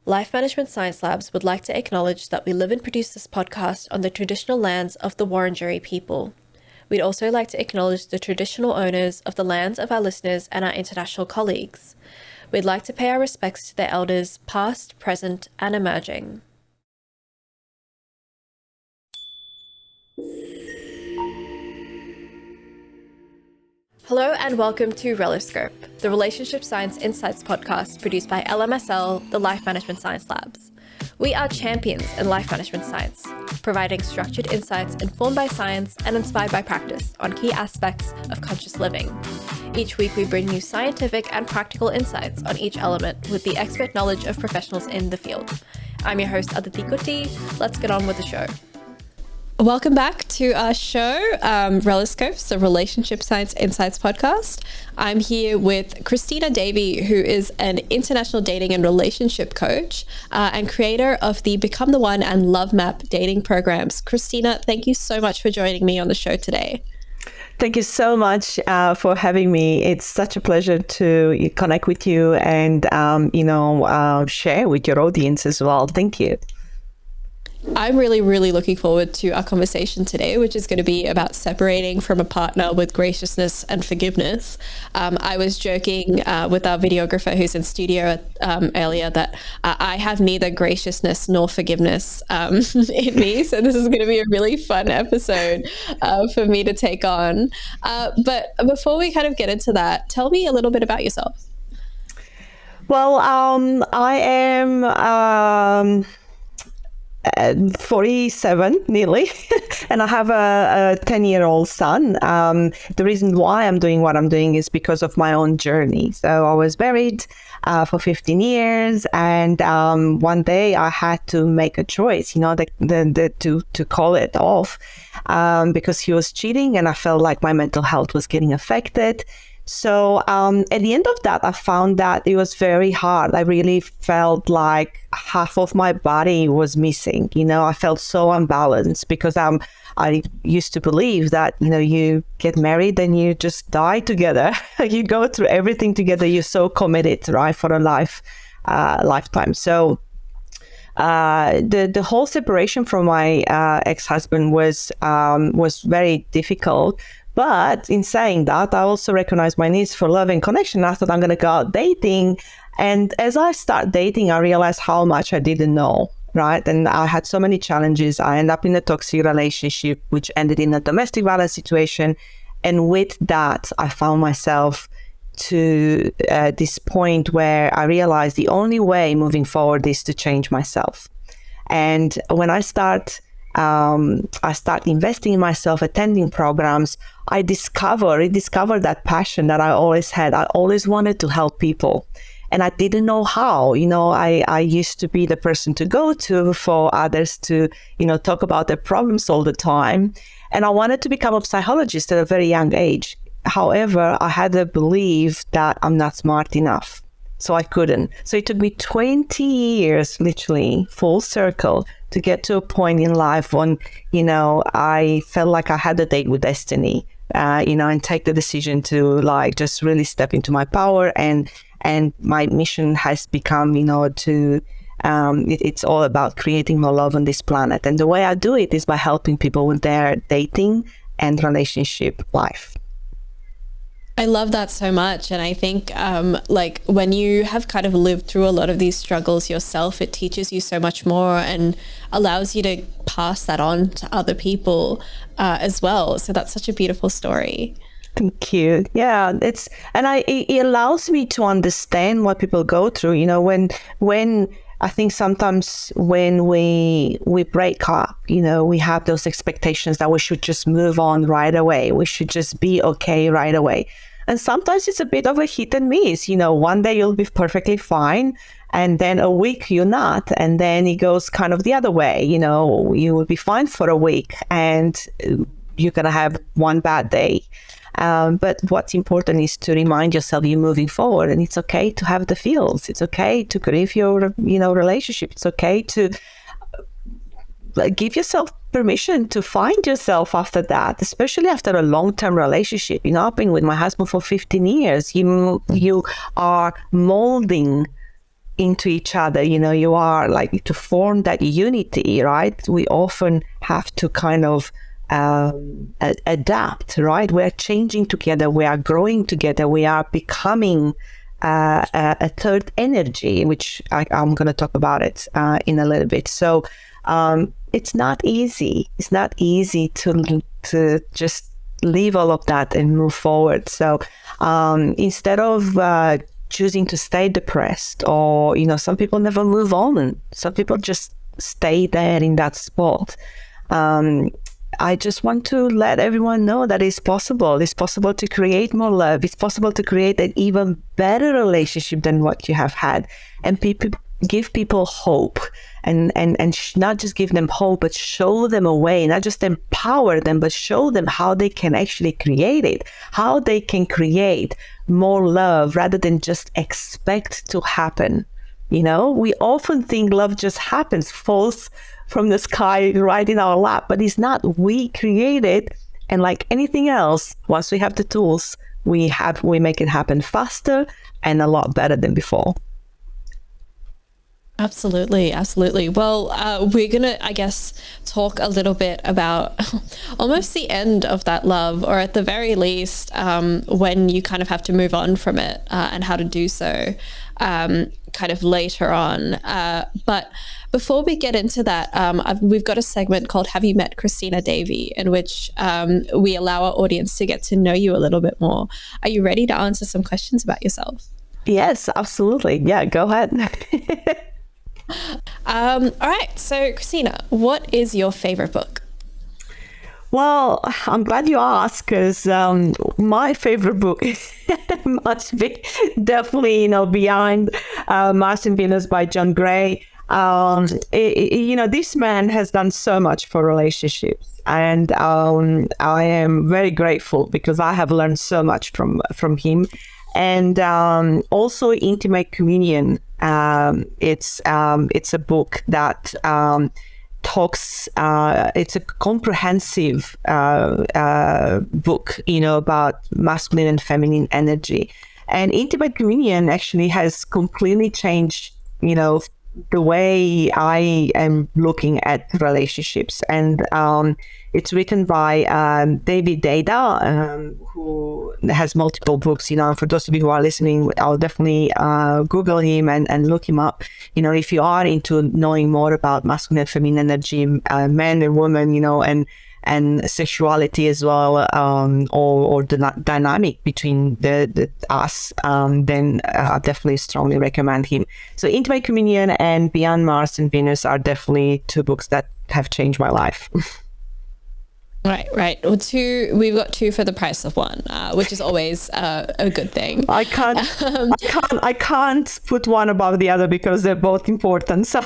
Life Management Science Labs would like to acknowledge that we live and produce this podcast on the traditional lands of the Wurundjeri people. We'd also like to acknowledge the traditional owners of the lands of our listeners and our international colleagues. We'd like to pay our respects to their elders, past, present, and emerging. Hello and welcome to Reloscope, the Relationship Science Insights podcast produced by LMSL, the Life Management Science Labs. We are champions in life management science, providing structured insights informed by science and inspired by practice on key aspects of conscious living. Each week we bring you scientific and practical insights on each element with the expert knowledge of professionals in the field. I'm your host, Aditi Kutty. Let's get on with the show. Welcome back to our show, Reloscope, the Relationship Science Insights podcast. I'm here with Cristina Davy, who is an international dating and relationship coach and creator of the Become the One and Love Map dating programs. Cristina, thank you so much for joining me on the show today. Thank you so much for having me. It's such a pleasure to connect with you and, share with your audience as well. Thank you. I'm really looking forward to our conversation today, which is going to be about separating from a partner with graciousness and forgiveness. I was joking with our videographer who's in studio earlier that I have neither graciousness nor forgiveness in me. So this is going to be a really fun episode for me to take on. But before we kind of get into that, tell me a little bit about yourself. Well, I am... 47 nearly, and I have a 10-year-old son. The reason why I'm doing what I'm doing is because of my own journey. So I was married for 15 years, and one day I had to make a choice, to call it off because he was cheating, and I felt like my mental health was getting affected. So at the end of that, I found that it was very hard. I really felt like half of my body was missing. I felt so unbalanced because I used to believe that, you get married and you just die together. You go through everything together. You're so committed, right, for a lifetime. So the whole separation from my ex-husband was very difficult. But in saying that, I also recognize my needs for love and connection. I thought I'm going to go out dating. And as I start dating, I realized how much I didn't know, right? And I had so many challenges. I ended up in a toxic relationship, which ended in a domestic violence situation. And with that, I found myself to this point where I realized the only way moving forward is to change myself. And when I start investing in myself, attending programs, I rediscovered that passion that I always had. I always wanted to help people, and I didn't know how. I used to be the person to go to for others to, talk about their problems all the time. And I wanted to become a psychologist at a very young age. However, I had a belief that I'm not smart enough. So I couldn't. So it took me 20 years, literally, full circle, to get to a point in life when, I felt like I had a date with destiny, and take the decision to just really step into my power. And my mission has become, it's all about creating more love on this planet. And the way I do it is by helping people with their dating and relationship life. I love that so much. And I think when you have kind of lived through a lot of these struggles yourself, it teaches you so much more and allows you to pass that on to other people as well. So that's such a beautiful story. Thank you. Yeah, it allows me to understand what people go through. When I think sometimes when we break up, we have those expectations that we should just move on right away. We should just be okay right away. And sometimes it's a bit of a hit and miss. One day you'll be perfectly fine, and then a week you're not. And then it goes kind of the other way. You will be fine for a week and you're going to have one bad day. But what's important is to remind yourself you're moving forward, and it's okay to have the feels. It's okay to grieve your, relationship. It's okay to give yourself permission to find yourself after that, especially after a long-term relationship. I've been with my husband for 15 years. You are molding into each other. You are like, to form that unity, right? We often have to kind of adapt, right? We're changing together, we are growing together, we are becoming a third energy, which I'm going to talk about it in a little bit. So it's not easy. It's not easy to just leave all of that and move forward. So instead of choosing to stay depressed, or some people never move on, some people just stay there in that spot. I just want to let everyone know that it's possible. It's possible to create more love. It's possible to create an even better relationship than what you have had. And give people hope, and not just give them hope, but show them a way, not just empower them, but show them how they can actually create it, how they can create more love rather than just expect to happen. We often think love just happens, falls from the sky right in our lap, but it's not. We create it, and like anything else, once we have the tools, we make it happen faster and a lot better than before. Absolutely. Well, we're going to, I guess, talk a little bit about almost the end of that love, or at the very least, when you kind of have to move on from it, and how to do so kind of later on. But before we get into that, we've got a segment called Have You Met Cristina Davy, in which we allow our audience to get to know you a little bit more. Are you ready to answer some questions about yourself? Yes, absolutely. Yeah, go ahead. All right. So, Cristina, what is your favorite book? Well, I'm glad you asked, because my favorite book must be definitely, Beyond Mars and Venus by John Gray. This man has done so much for relationships, and I am very grateful because I have learned so much from him. And also Intimate Communion. It's a book that talks. It's a comprehensive book, about masculine and feminine energy. And Intimate Communion actually has completely changed, the way I am looking at relationships. And it's written by David Deida, who has multiple books. For those of you who are listening, I'll definitely Google him and look him up. If you are into knowing more about masculine and feminine energy, men and women, and sexuality as well, or the dynamic between the us, then I definitely strongly recommend him. So Intimate Communion and Beyond Mars and Venus are definitely two books that have changed my life. Right. Well, we've got two for the price of one, which is always a good thing. I can't put one above the other because they're both important. So.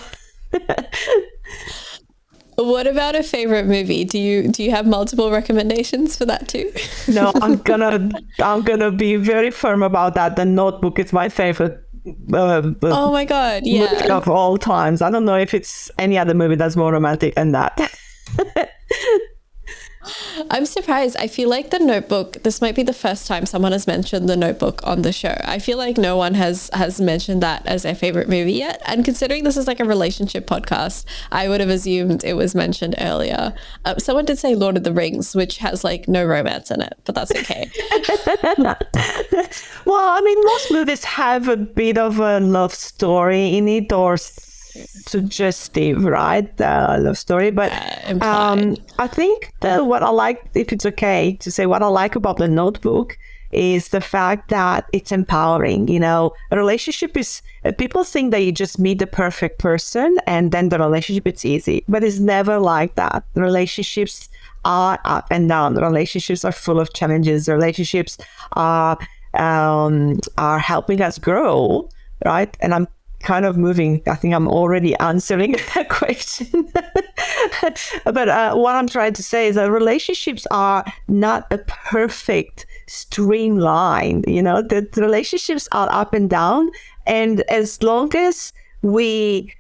What about a favorite movie? Do you have multiple recommendations for that too? No, I'm gonna be very firm about that. The Notebook is my favorite. Oh my God! Yeah, movie of all times. I don't know if it's any other movie that's more romantic than that. I'm surprised. I feel like The Notebook, this might be the first time someone has mentioned The Notebook on the show. I feel like no one has mentioned that as their favorite movie yet. And considering this is like a relationship podcast, I would have assumed it was mentioned earlier. Someone did say Lord of the Rings, which has like no romance in it, but that's okay. Well, I mean, most movies have a bit of a love story in it, or suggestive, right? Love story. But I think that what I like, if it's okay to say, what I like about The Notebook is the fact that it's empowering. A relationship is, people think that you just meet the perfect person and then the relationship is easy, but it's never like that. Relationships are up and down. Relationships are full of challenges. Relationships are helping us grow, right? And I'm kind of moving. I think I'm already answering that question. But what I'm trying to say is that relationships are not a perfect streamline. The relationships are up and down. And as long as we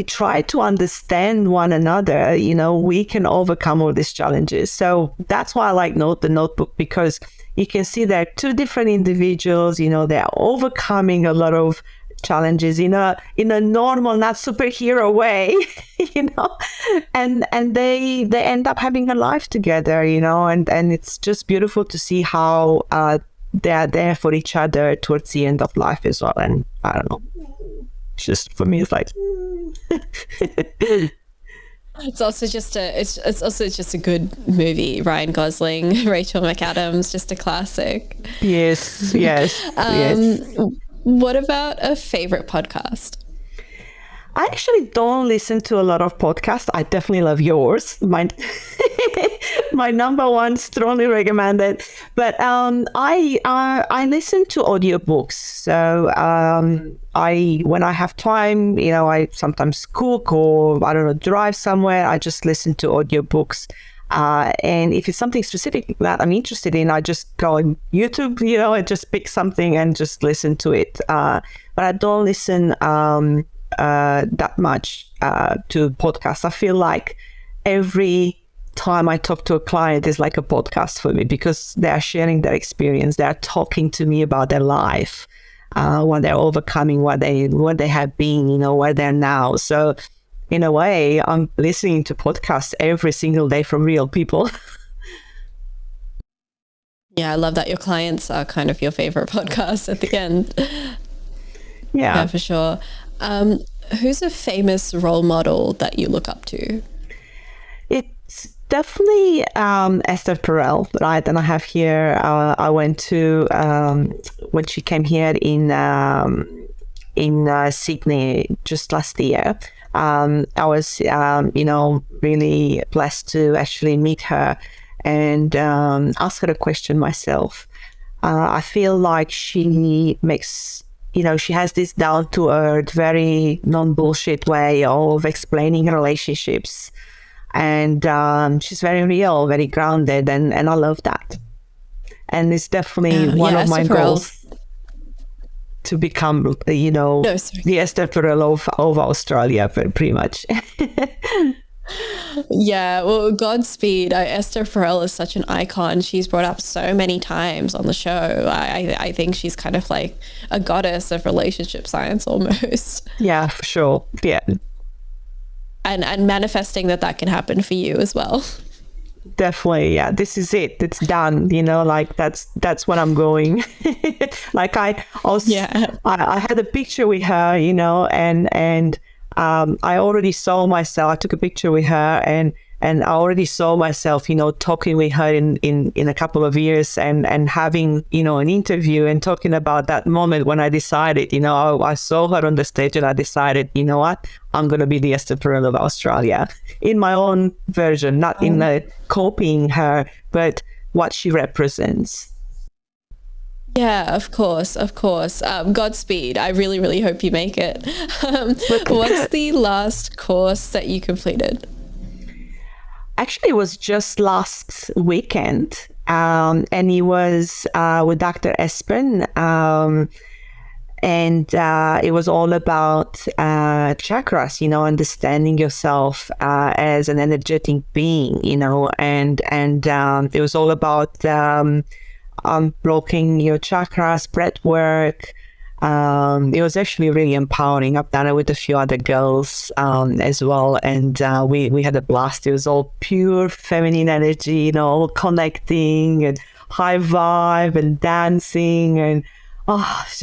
try to understand one another, we can overcome all these challenges. So that's why I like The Notebook, because you can see there are two different individuals, they're overcoming a lot of challenges in a normal, not superhero way, and they end up having a life together, and it's just beautiful to see how they are there for each other towards the end of life as well. And I don't know, just for me, it's like. It's also just a good movie. Ryan Gosling, Rachel McAdams, just a classic. Yes. Yes. What about a favorite podcast? I actually don't listen to a lot of podcasts. I definitely love yours. My number one, strongly recommended. But I listen to audiobooks. So when I have time, I sometimes cook or I don't know, drive somewhere. I just listen to audiobooks. And if it's something specific that I'm interested in, I just go on YouTube, and just pick something and just listen to it. But I don't listen that much to podcasts. I feel like every time I talk to a client is like a podcast for me, because they are sharing their experience. They are talking to me about their life, what they're overcoming, what they have been, where they're now. So in a way, I'm listening to podcasts every single day from real people. Yeah, I love that your clients are kind of your favorite podcasts at the end. Yeah, for sure. Who's a famous role model that you look up to? It's definitely Esther Perel, right? And I have here, I went to, when she came here in Sydney just last year. I was, really blessed to actually meet her and ask her a question myself. I feel like she makes... she has this down-to-earth, very non-bullshit way of explaining relationships. And she's very real, very grounded, and I love that. And it's definitely one of my goals to become, the Esther Perel of Australia, pretty much. Yeah, well, Godspeed. Esther Perel is such an icon. She's brought up so many times on the show. I think she's kind of like a goddess of relationship science almost. Yeah, for sure. Yeah. And manifesting that can happen for you as well. Definitely. Yeah, this is it. It's done. Like that's what I'm going. Like I had a picture with her, and I already saw myself. I took a picture with her, and I already saw myself, talking with her in a couple of years, and having, an interview and talking about that moment when I decided, I saw her on the stage and I decided, you know what, I'm going to be the Esther Perel of Australia in my own version, not in copying her, but what she represents. Yeah, of course. Godspeed. I really, really hope you make it. What's the last course that you completed? Actually, it was just last weekend, and it was with Dr. Espen, and it was all about chakras, understanding yourself as an energetic being, and it was all about unblocking your chakras, breath work. It was actually really empowering. I've done it with a few other girls as well, and we had a blast. It was all pure feminine energy, all connecting and high vibe and dancing, and it's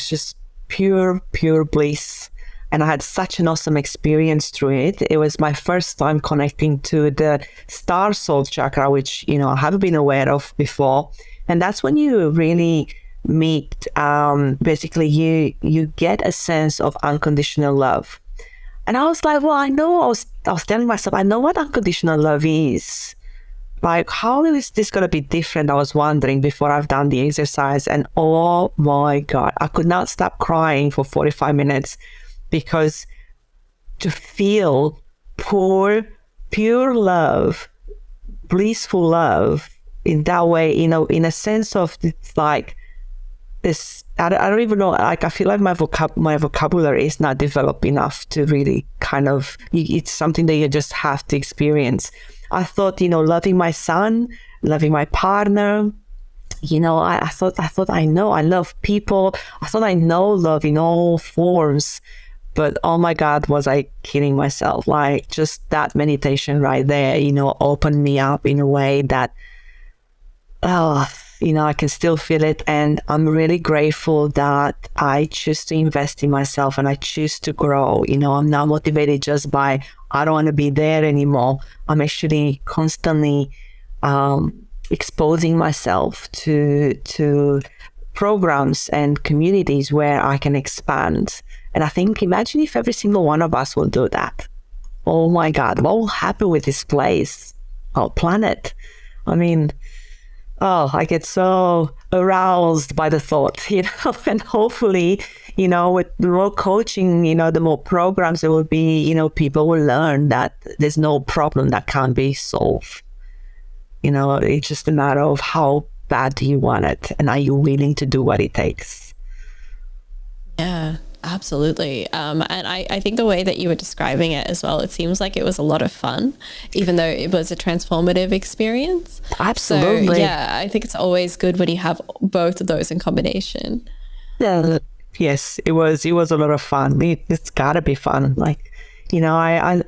just pure bliss. And I had such an awesome experience through it. It was my first time connecting to the star soul chakra, which I haven't been aware of before, and that's when you really meet, basically you get a sense of unconditional love. And I was like, well, I was telling myself, I know what unconditional love is. Like, how is this going to be different? I was wondering before I've done the exercise, and oh my God, I could not stop crying for 45 minutes, because to feel pure love, blissful love in that way, in a sense of, it's like this, I don't even know, like I feel like my vocabulary is not developed enough to really kind of, it's something that you just have to experience. I thought, loving my son, loving my partner, I thought I know I love people. I thought I know love in all forms. But oh my God, was I kidding myself? Like just that meditation right there, opened me up in a way that, I can still feel it. And I'm really grateful that I choose to invest in myself and I choose to grow. I'm not motivated just by, I don't want to be there anymore. I'm actually constantly exposing myself to programs and communities where I can expand. And I think, imagine if every single one of us will do that. Oh my God, what will happen with this place, our planet? I mean, I get so aroused by the thought, and hopefully, with the more coaching, the more programs there will be, people will learn that there's no problem that can't be solved. It's just a matter of how bad do you want it and are you willing to do what it takes? Yeah, absolutely. And I think the way that you were describing it as well, it seems like it was a lot of fun, even though it was a transformative experience. Absolutely. So, yeah, I think it's always good when you have both of those in combination. Yeah. Yes, it was a lot of fun. It's gotta be fun. Like, I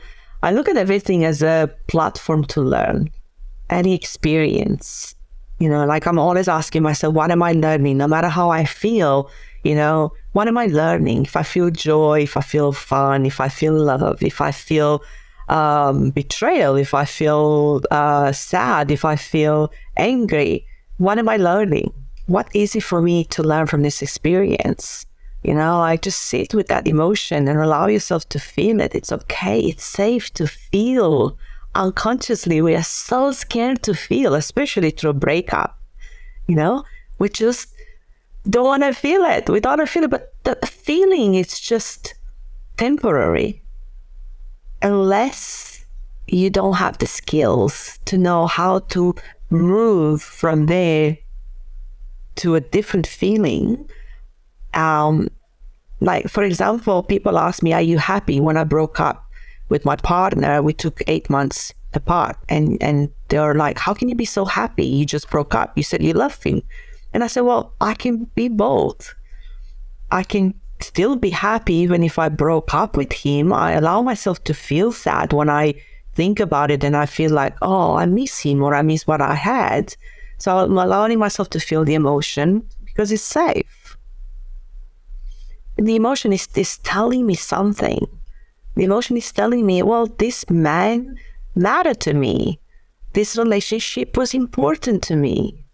look at everything as a platform to learn. Any experience, like I'm always asking myself, what am I learning? No matter how I feel, what am I learning? If I feel joy, if I feel fun, if I feel love, if I feel betrayal, if I feel sad, if I feel angry, what am I learning? What is it for me to learn from this experience? Like just sit with that emotion and allow yourself to feel it. It's okay. It's safe to feel. Unconsciously, we are so scared to feel, especially through a breakup. We just don't want to feel it. We don't want to feel it, but the feeling is just temporary. Unless you don't have the skills to know how to move from there to a different feeling. Like, for example, people ask me, are you happy? When I broke up with my partner, we took 8 months apart, and they're like, how can you be so happy? You just broke up. You said you love him. And I said, well, I can be both. I can still be happy even if I broke up with him. I allow myself to feel sad when I think about it and I feel like, oh, I miss him or I miss what I had. So I'm allowing myself to feel the emotion because it's safe. And the emotion is telling me something. The emotion is telling me, well, this man mattered to me. This relationship was important to me.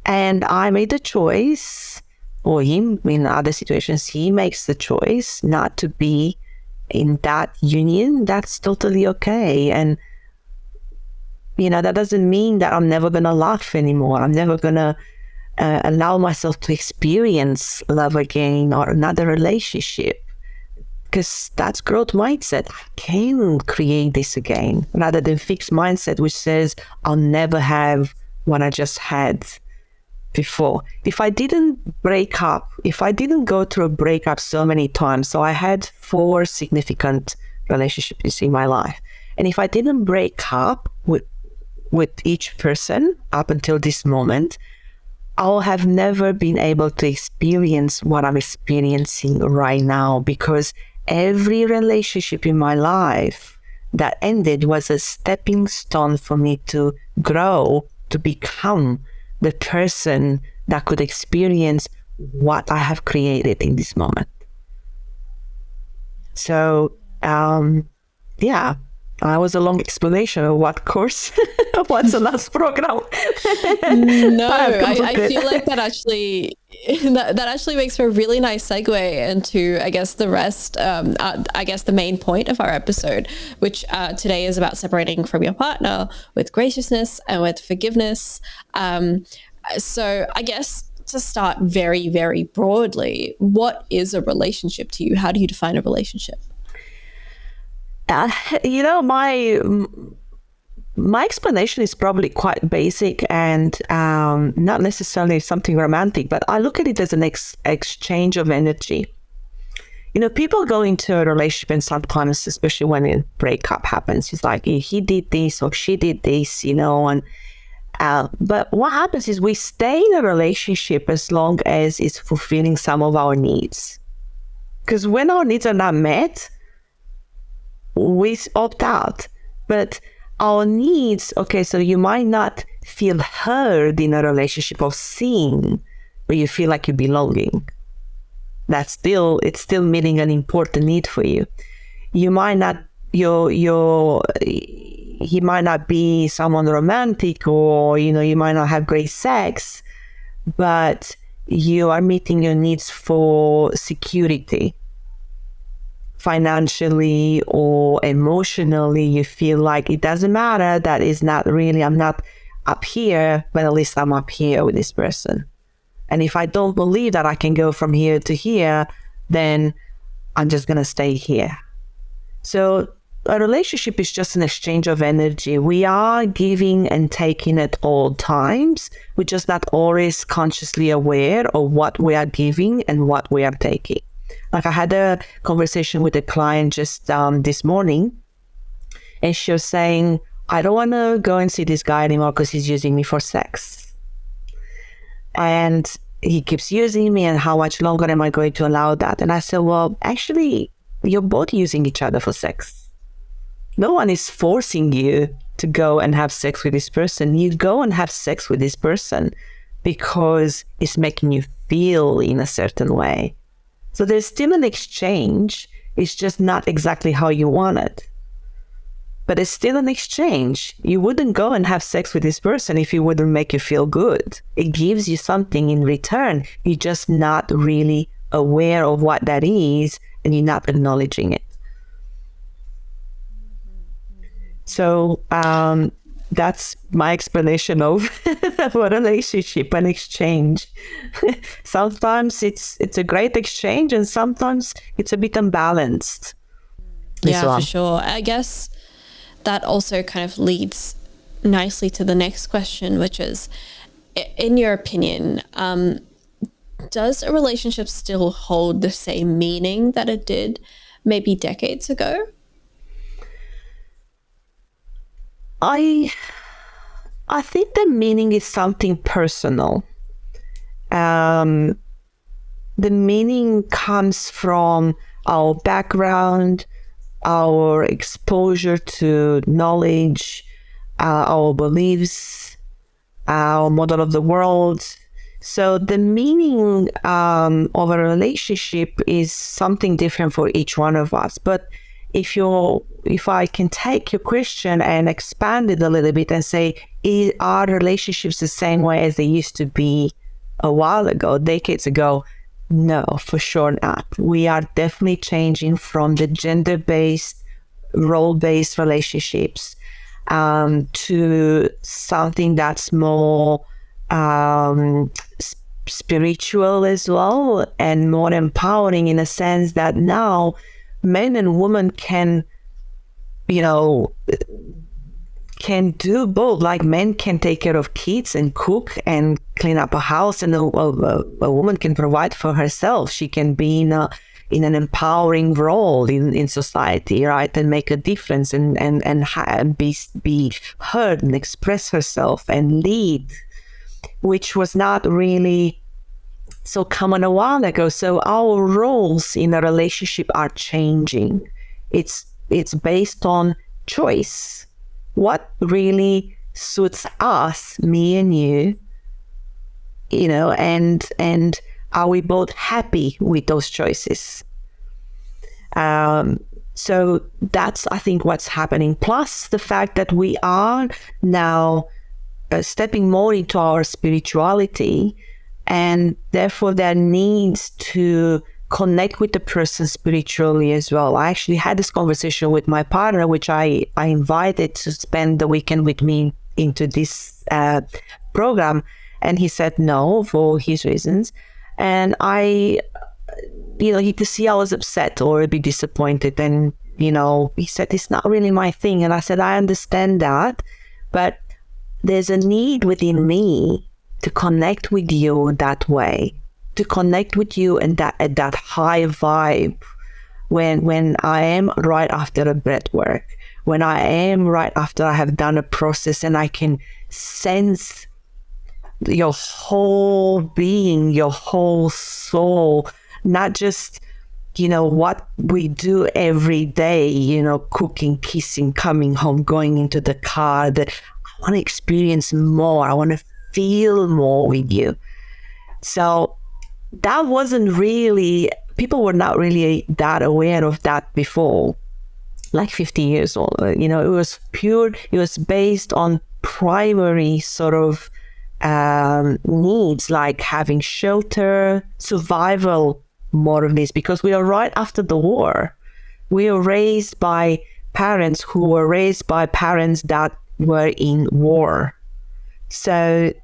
And I made the choice, or him, in other situations, he makes the choice not to be in that union. That's totally okay. And, that doesn't mean that I'm never going to laugh anymore. I'm never going to allow myself to experience love again or another relationship. Because that's growth mindset. I can create this again, rather than fixed mindset, which says I'll never have what I just had before. If I didn't break up, if I didn't go through a breakup so many times, so I had 4 significant relationships in my life, and if I didn't break up with each person up until this moment, I'll have never been able to experience what I'm experiencing right now, because every relationship in my life that ended was a stepping stone for me to grow, to become the person that could experience what I have created in this moment. So, yeah, that was a long explanation of what course, what's the last program. No, I feel like that actually that actually makes for a really nice segue into, I guess, the rest, I guess the main point of our episode, which today is about separating from your partner with graciousness and with forgiveness. So I guess to start very, very broadly, what is a relationship to you? How do you define a relationship? My explanation is probably quite basic and not necessarily something romantic, but I look at it as an exchange of energy. People go into a relationship and sometimes, especially when a breakup happens, it's like he did this or she did this, and But what happens is we stay in a relationship as long as it's fulfilling some of our needs. Because when our needs are not met, we opt out. But our needs, okay, so you might not feel heard in a relationship or seen, but you feel like you're belonging. It's still meeting an important need for you. You might not, he might not be someone romantic, or, you might not have great sex, but you are meeting your needs for security. Financially or emotionally, you feel like it doesn't matter, that is not really, I'm not up here, but at least I'm up here with this person. And if I don't believe that I can go from here to here, then I'm just going to stay here. So a relationship is just an exchange of energy. We are giving and taking at all times. We're just not always consciously aware of what we are giving and what we are taking. Like, I had a conversation with a client just this morning, and she was saying, I don't want to go and see this guy anymore because he's using me for sex. And he keeps using me, and how much longer am I going to allow that? And I said, well, actually, you're both using each other for sex. No one is forcing you to go and have sex with this person. You go and have sex with this person because it's making you feel in a certain way. So there's still an exchange. It's just not exactly how you want it. But it's still an exchange. You wouldn't go and have sex with this person if it wouldn't make you feel good. It gives you something in return. You're just not really aware of what that is, and you're not acknowledging it. So that's my explanation of a relationship, an exchange. Sometimes it's a great exchange, and sometimes it's a bit unbalanced. Yeah, for sure. I guess that also kind of leads nicely to the next question, which is, in your opinion, does a relationship still hold the same meaning that it did maybe decades ago? I think the meaning is something personal. The meaning comes from our background, our exposure to knowledge, our beliefs, our model of the world. So the meaning of a relationship is something different for each one of us. But if I can take your question and expand it a little bit and say, are relationships the same way as they used to be a while ago, decades ago? No, for sure not. We are definitely changing from the gender-based, role-based relationships to something that's more spiritual as well, and more empowering, in a sense that now men and women can do both. Like, men can take care of kids and cook and clean up a house, and a woman can provide for herself. She can be in an empowering role in society, right, and make a difference and be heard and express herself and lead, which was not really so common a while ago. So our roles in a relationship are changing. It's based on choice. What really suits us, me and you, and are we both happy with those choices? So that's, I think, what's happening. Plus the fact that we are now stepping more into our spirituality, and therefore there needs to connect with the person spiritually as well. I actually had this conversation with my partner, which I invited to spend the weekend with me into this program, and he said no for his reasons. And he could see I was upset or a bit disappointed, and he said, it's not really my thing. And I said, I understand that, but there's a need within me to connect with you that way, to connect with you and at that high vibe when I am right after a breath work, when I am right after I have done a process and I can sense your whole being, your whole soul, not just, what we do every day, cooking, kissing, coming home, going into the car. That I want to experience more. I want to feel more with you. So that wasn't really, people were not really that aware of that before, like 50 years old. It was pure, it was based on primary sort of needs, like having shelter, survival, more of this, because we are right after the war. We were raised by parents who were raised by parents that were in war. So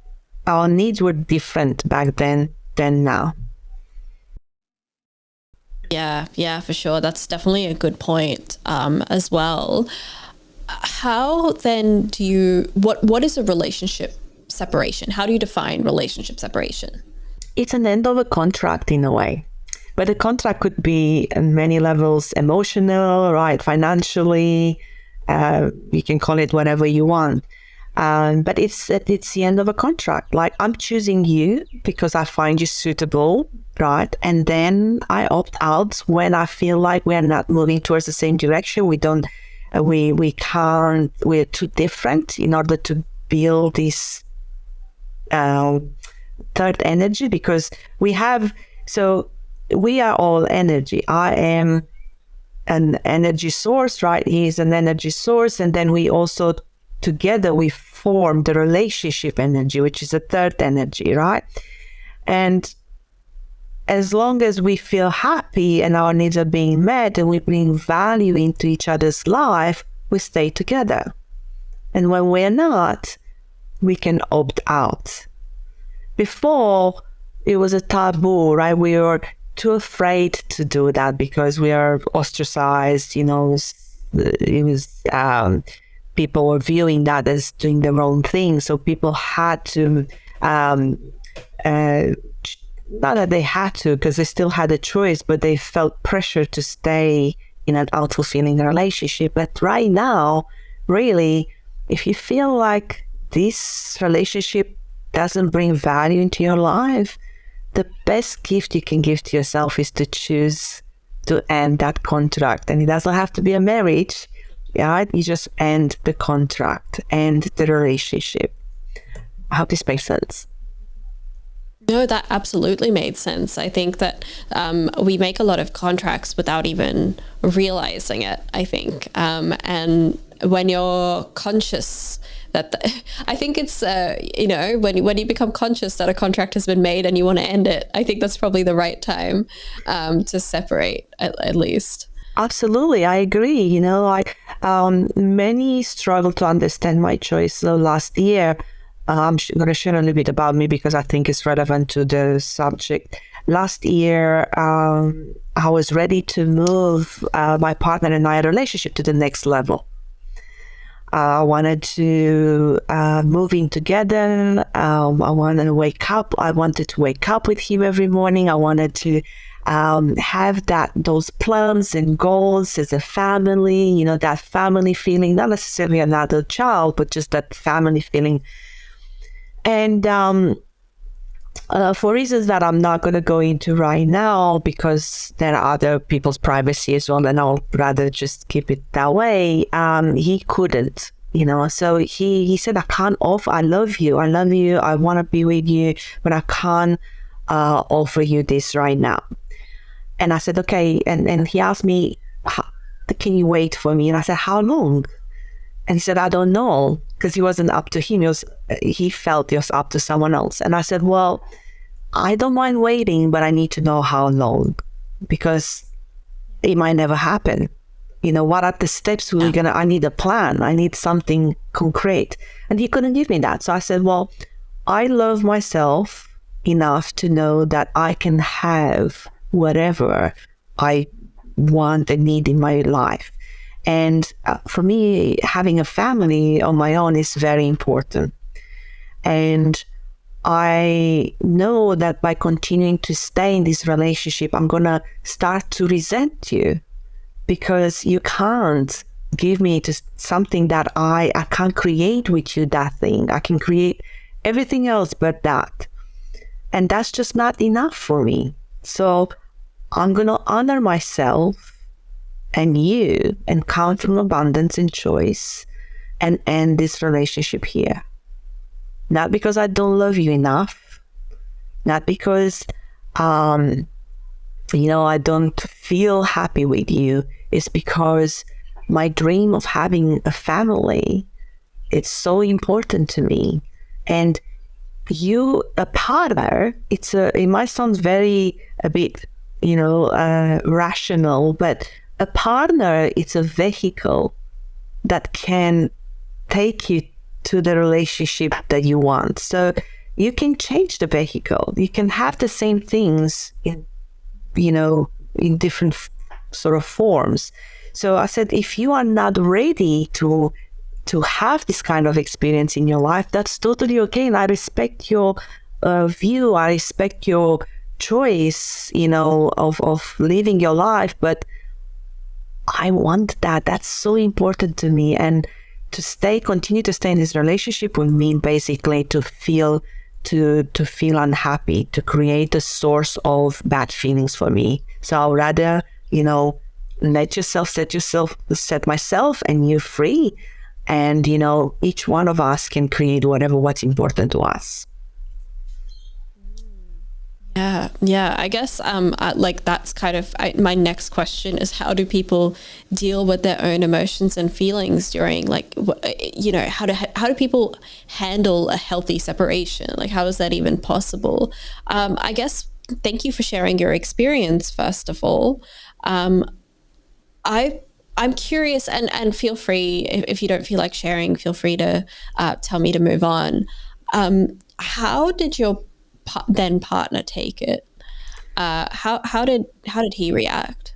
our needs were different back then than now. Yeah, for sure. That's definitely a good point as well. How then what is a relationship separation? How do you define relationship separation? It's an end of a contract in a way. But the contract could be on many levels: emotional, right? Financially, you can call it whatever you want. But it's the end of a contract. Like, I'm choosing you because I find you suitable, right? And then I opt out when I feel like we're not moving towards the same direction. We can't, we're too different in order to build this third energy, because we are all energy. I am an energy source, right? He is an energy source. And then we also, together, we form the relationship energy, which is a third energy, right? And as long as we feel happy and our needs are being met and we bring value into each other's life, we stay together. And when we're not, we can opt out. Before, it was a taboo, right? We were too afraid to do that because we are ostracized. It was people were viewing that as doing the wrong thing. So people had to, not that they had to, because they still had a choice, but they felt pressure to stay in an unfulfilling relationship. But right now, really, if you feel like this relationship doesn't bring value into your life, the best gift you can give to yourself is to choose to end that contract. And it doesn't have to be a marriage, right? You just end the contract, end the relationship. I hope this makes sense. No, that absolutely made sense. I think that we make a lot of contracts without even realizing it, I think. And when you're conscious I think it's, when you become conscious that a contract has been made and you want to end it, I think that's probably the right time to separate, at least. Absolutely, I agree. Many struggle to understand my choice. So last year, I'm going to share a little bit about me because I think it's relevant to the subject. Last year, I was ready to move my partner and I relationship to the next level. I wanted to move in together. I wanted to wake up. I wanted to wake up with him every morning. I wanted to have those plans and goals as a family, that family feeling, not necessarily another child, but just that family feeling. And for reasons that I'm not going to go into right now, because there are other people's privacy as well, and I'll rather just keep it that way. He couldn't, so he said, I love you, I want to be with you, but I can't offer you this right now. And I said, okay. And he asked me, can you wait for me? And I said, how long? And he said, I don't know, because he wasn't up to him. He felt it was up to someone else. And I said, well, I don't mind waiting, but I need to know how long, because it might never happen. What are the steps I need a plan. I need something concrete. And he couldn't give me that. So I said, well, I love myself enough to know that I can have whatever I want and need in my life. And for me, having a family on my own is very important. And I know that by continuing to stay in this relationship, I'm going to start to resent you, because you can't give me to something that I can't create with you, that thing. I can create everything else but that. And that's just not enough for me. So I'm going to honor myself and you and count from abundance and choice and end this relationship here. Not because I don't love you enough, not because, I don't feel happy with you. It's because my dream of having a family, it's so important to me. And you, a partner, it might sound a bit, rational, but a partner, it's a vehicle that can take you to the relationship that you want. So you can change the vehicle. You can have the same things in different sort of forms. So I said, if you are not ready to have this kind of experience in your life, that's totally okay. And I respect your view. I respect your choice, of living your life. But I want that. That's so important to me. And continue to stay in this relationship would mean basically to feel unhappy, to create a source of bad feelings for me. So I'll rather, set myself and you free. And, each one of us can create what's important to us. Yeah. I guess that's kind of my next question is, how do people deal with their own emotions and feelings during how do people handle a healthy separation? Like, how is that even possible? I guess, thank you for sharing your experience, first of all. I'm curious, and feel free, if you don't feel like sharing, feel free to tell me to move on. How did your then partner take it? How did he react?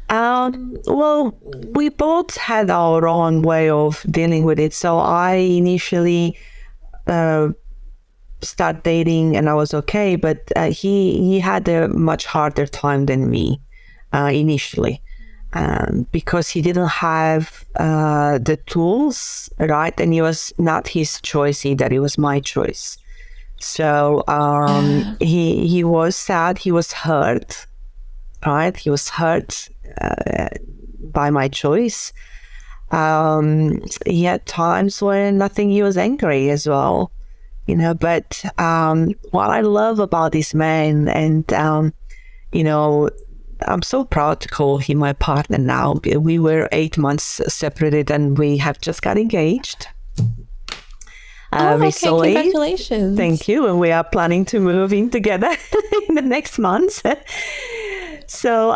Well, we both had our own way of dealing with it. So I initially started dating and I was okay, but he had a much harder time than me initially. Because he didn't have the tools, right? And it was not his choice either. It was my choice. So he was sad. He was hurt, right? He was hurt by my choice. He had times when I think he was angry as well, But what I love about this man, and I'm so proud to call him my partner now. We were 8 months separated and we have just got engaged. Recently. Congratulations. Thank you. And we are planning to move in together in the next month. So,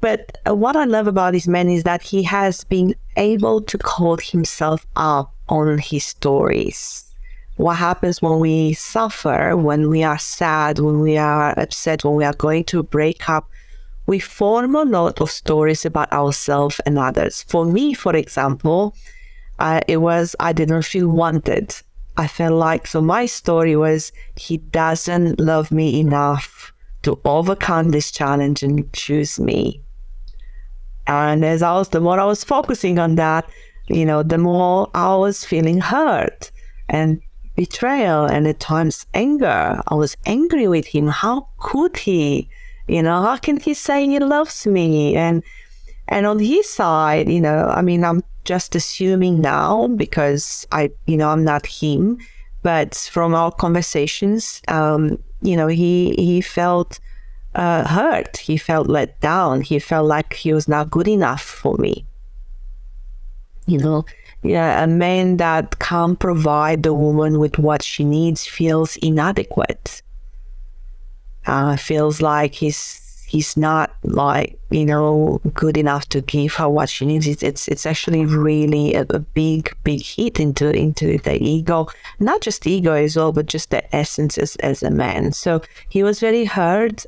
but what I love about this man is that he has been able to call himself up on his stories. What happens when we suffer, when we are sad, when we are upset, when we are going to break up, we form a lot of stories about ourselves and others. For me, for example, it was, I didn't feel wanted. I felt like, so my story was, he doesn't love me enough to overcome this challenge and choose me. And the more I was focusing on that, the more I was feeling hurt and betrayal and at times anger. I was angry with him. How could he? How can he say he loves me? And on his side, I'm just assuming now because I'm not him, but from our conversations, he felt hurt. He felt let down. He felt like he was not good enough for me. A man that can't provide the woman with what she needs feels inadequate. Feels like he's not good enough to give her what she needs. It's actually really a big hit into the ego, not just the ego as well, but just the essence as a man. So he was very hurt.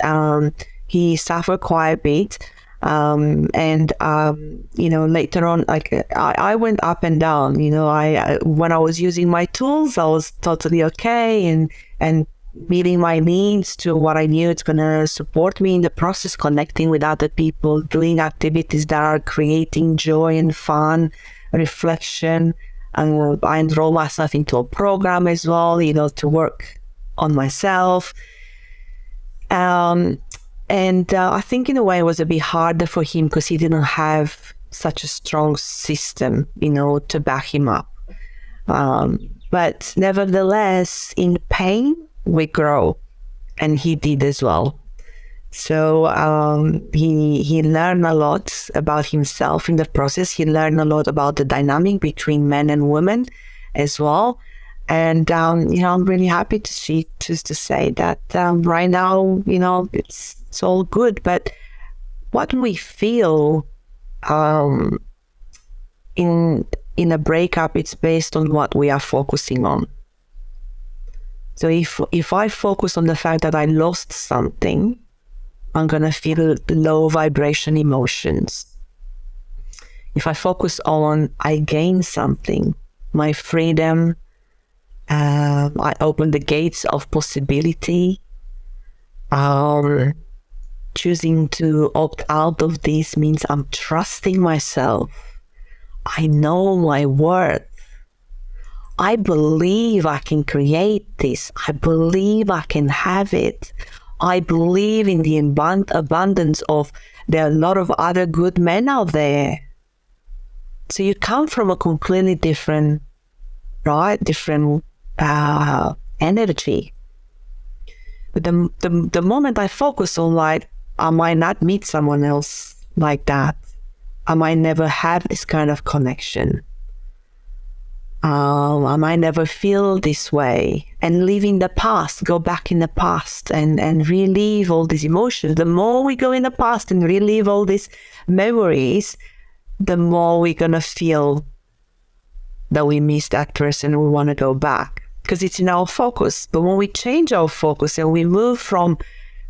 He suffered quite a bit. Later on, I went up and down. When I was using my tools, I was totally okay and meeting my needs to what I knew it's going to support me in the process, connecting with other people, doing activities that are creating joy and fun, reflection. And I enrolled myself into a program as well, to work on myself. And I think in a way it was a bit harder for him because he didn't have such a strong system, to back him up. But nevertheless, in pain, we grow. And he did as well. So he learned a lot about himself in the process. He learned a lot about the dynamic between men and women as well. And, I'm really happy to say that right now, it's all good. But what we feel in a breakup, it's based on what we are focusing on. So if I focus on the fact that I lost something, I'm going to feel low vibration emotions. If I focus on I gained something, my freedom, I open the gates of possibility. Choosing to opt out of this means I'm trusting myself. I know my worth. I believe I can create this. I believe I can have it. I believe in the abundance of there are a lot of other good men out there. So you come from a completely different energy. But the moment I focus on I might not meet someone else like that. I might never have this kind of connection. I might never feel this way, and live in the past, go back in the past and relive all these emotions. The more we go in the past and relive all these memories, the more we're going to feel that we miss that person and we want to go back because it's in our focus. But when we change our focus and we move from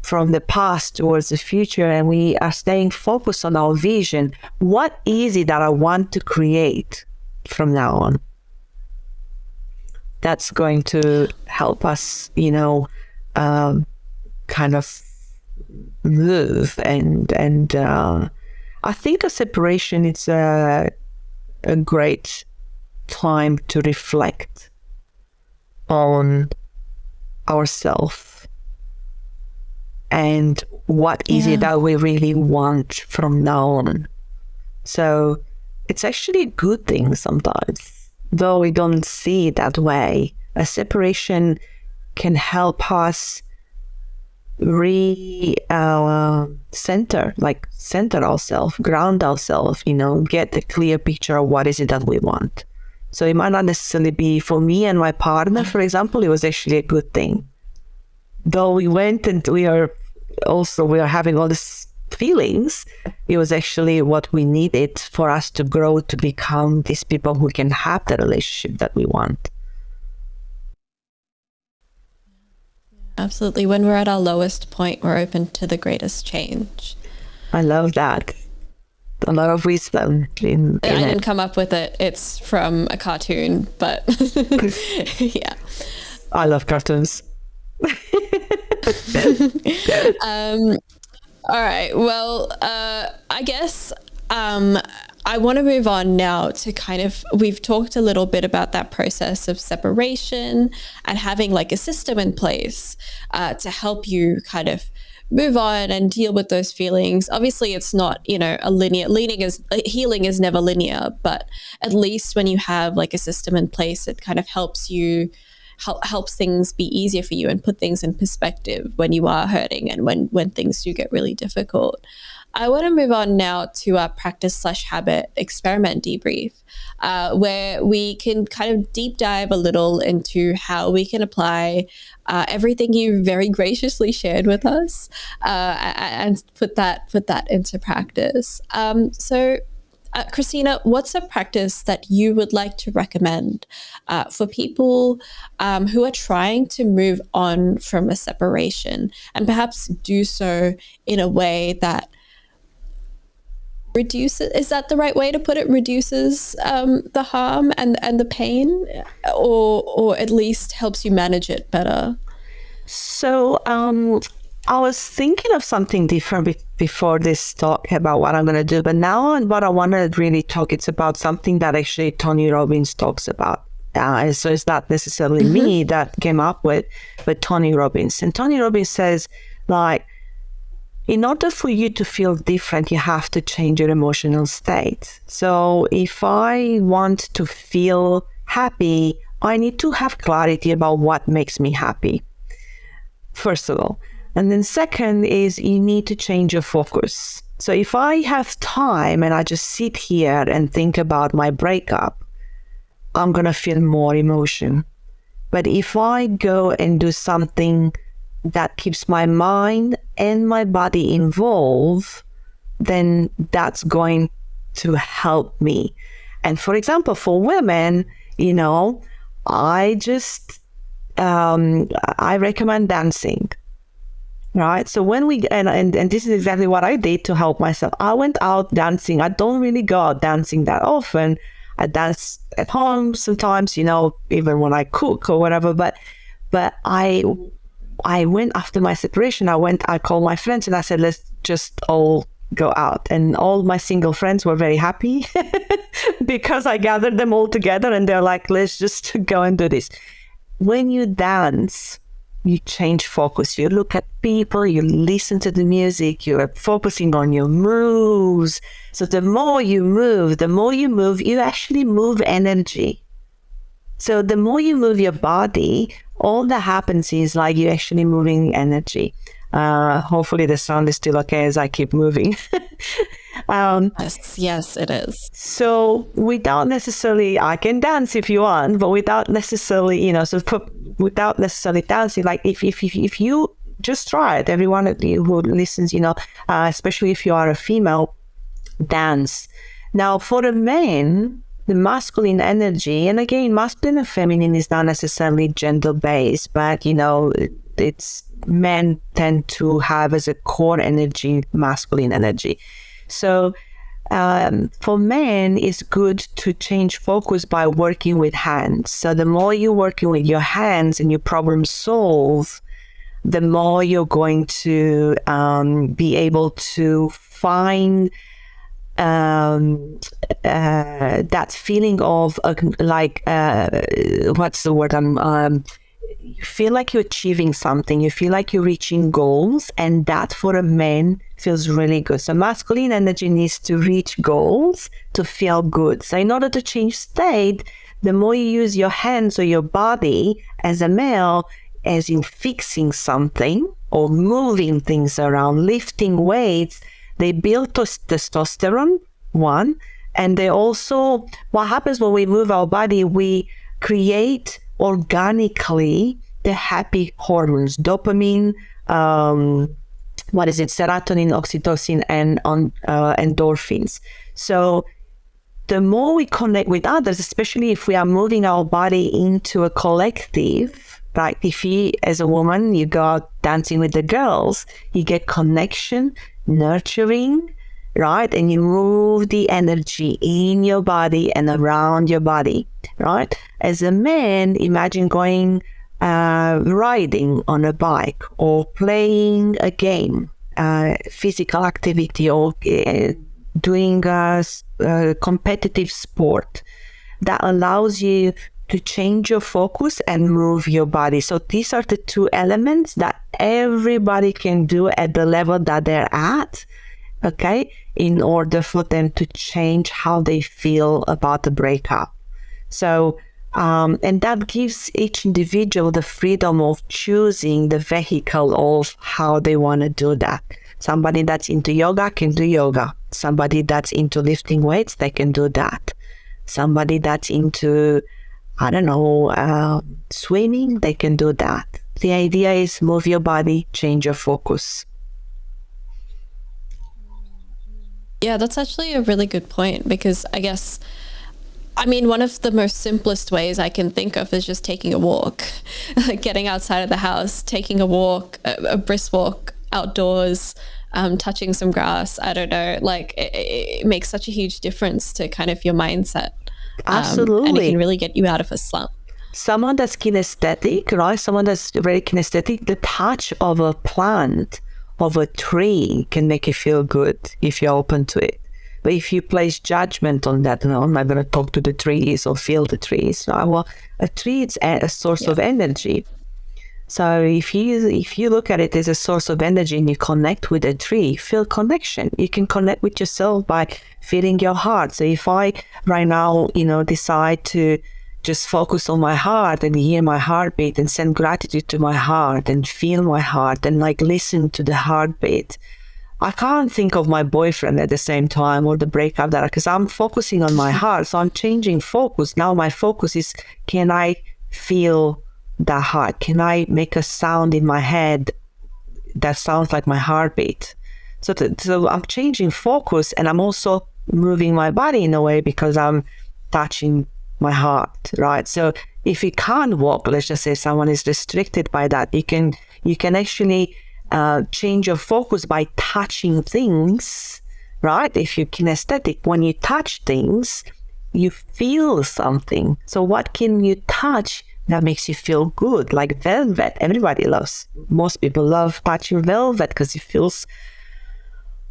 the past towards the future and we are staying focused on our vision, what is it that I want to create from now on? That's going to help us, kind of move. And I think a separation is a great time to reflect on ourselves and what is it that we really want from now on. So it's actually a good thing sometimes. Though we don't see it that way, a separation can help us center ourselves, ground ourselves, get a clear picture of what is it that we want. So it might not necessarily be for me and my partner, for example, it was actually a good thing. Though we went and we are having all these feelings, it was actually what we needed for us to grow to become these people who can have the relationship that we want. Absolutely. When we're at our lowest point, we're open to the greatest change. I love that. A lot of wisdom in I didn't come up with it. It's from a cartoon, but yeah. I love cartoons. All right. Well, I guess I want to move on now to we've talked a little bit about that process of separation and having a system in place to help you kind of move on and deal with those feelings. Obviously, it's not, a linear, healing is never linear, but at least when you have a system in place, it kind of helps things be easier for you and put things in perspective when you are hurting and when things do get really difficult. I want to move on now to our practice/habit experiment debrief, where we can kind of deep dive a little into how we can apply everything you very graciously shared with us and put that into practice. Cristina, what's a practice that you would like to recommend for people who are trying to move on from a separation and perhaps do so in a way that reduces, is that the right way to put it, reduces the harm and the pain, or at least helps you manage it better? So I was thinking of something different before this talk about what I'm going to do, but now what I want to really talk, it's about something that actually Tony Robbins talks about. So it's not necessarily me that came up with, but Tony Robbins. And Tony Robbins says, like, in order for you to feel different, you have to change your emotional state. So if I want to feel happy, I need to have clarity about what makes me happy, first of all. And then second is you need to change your focus. So if I have time and I just sit here and think about my breakup, I'm going to feel more emotion. But if I go and do something that keeps my mind and my body involved, then that's going to help me. And for example, for women, you know, I recommend dancing. Right. So when we, and this is exactly what I did to help myself. I went out dancing. I don't really go out dancing that often. I dance at home sometimes, you know, even when I cook or whatever. But I went after my separation. I called my friends and I said, let's just all go out. And all my single friends were very happy because I gathered them all together and they're like, let's just go and do this. When you dance, you change focus. You look at people, you listen to the music, you're focusing on your moves. So the more you move, you actually move energy. So the more you move your body, all that happens is like you're actually moving energy. Hopefully the sound is still okay as I keep moving. Yes, it is. So without necessarily, I can dance if you want, but without necessarily, you know, without necessarily dancing, like if you just try it, everyone of you who listens, you know, especially if you are a female, dance. Now for the men, the masculine energy, and again, masculine and feminine is not necessarily gender based, but you know, it's men tend to have as a core energy, masculine energy. So for men, it's good to change focus by working with hands. So the more you're working with your hands and you problem solve, the more you're going to be able to find that feeling of what's the word? You feel like you're achieving something. You feel like you're reaching goals, and that for a man feels really good. So masculine energy needs to reach goals to feel good. So in order to change state, the more you use your hands or your body as a male, as in fixing something or moving things around, lifting weights, they build testosterone, one, and they also, what happens when we move our body, we create organically the happy hormones, dopamine, serotonin, oxytocin, and endorphins. So the more we connect with others, especially if we are moving our body into a collective, right? If you, as a woman, you go out dancing with the girls, you get connection, nurturing, right? And you move the energy in your body and around your body, right? As a man, imagine going riding on a bike or playing a game, physical activity, or doing a competitive sport that allows you to change your focus and move your body. So these are the two elements that everybody can do at the level that they're at, okay, in order for them to change how they feel about the breakup. So, and that gives each individual the freedom of choosing the vehicle of how they want to do that. Somebody that's into yoga can do yoga. Somebody that's into lifting weights, they can do that. Somebody that's into, I don't know, swimming, they can do that. The idea is move your body, change your focus. Yeah, that's actually a really good point, because I guess, I mean, one of the most simplest ways I can think of is just taking a walk, getting outside of the house, taking a walk, a brisk walk outdoors, touching some grass. I don't know, like it makes such a huge difference to kind of your mindset. Absolutely. And it can really get you out of a slump. Someone that's kinesthetic, right? Someone that's very kinesthetic, the touch of a plant, of a tree can make you feel good if you're open to it. But if you place judgment on that, no, I'm not going to talk to the trees or feel the trees. No, well, a tree is a source of energy. So if you look at it as a source of energy and you connect with a tree, feel connection. You can connect with yourself by feeling your heart. So if I right now, decide to just focus on my heart and hear my heartbeat and send gratitude to my heart and feel my heart and listen to the heartbeat, I can't think of my boyfriend at the same time or the breakup because I'm focusing on my heart. So I'm changing focus. Now my focus is, can I feel that heart? Can I make a sound in my head that sounds like my heartbeat? So I'm changing focus, and I'm also moving my body in a way because I'm touching my heart, right? So if you can't walk, let's just say someone is restricted by that, you can actually change your focus by touching things, right? If you're kinesthetic, when you touch things, you feel something. So what can you touch that makes you feel good? Like velvet. Most people love touching velvet because it feels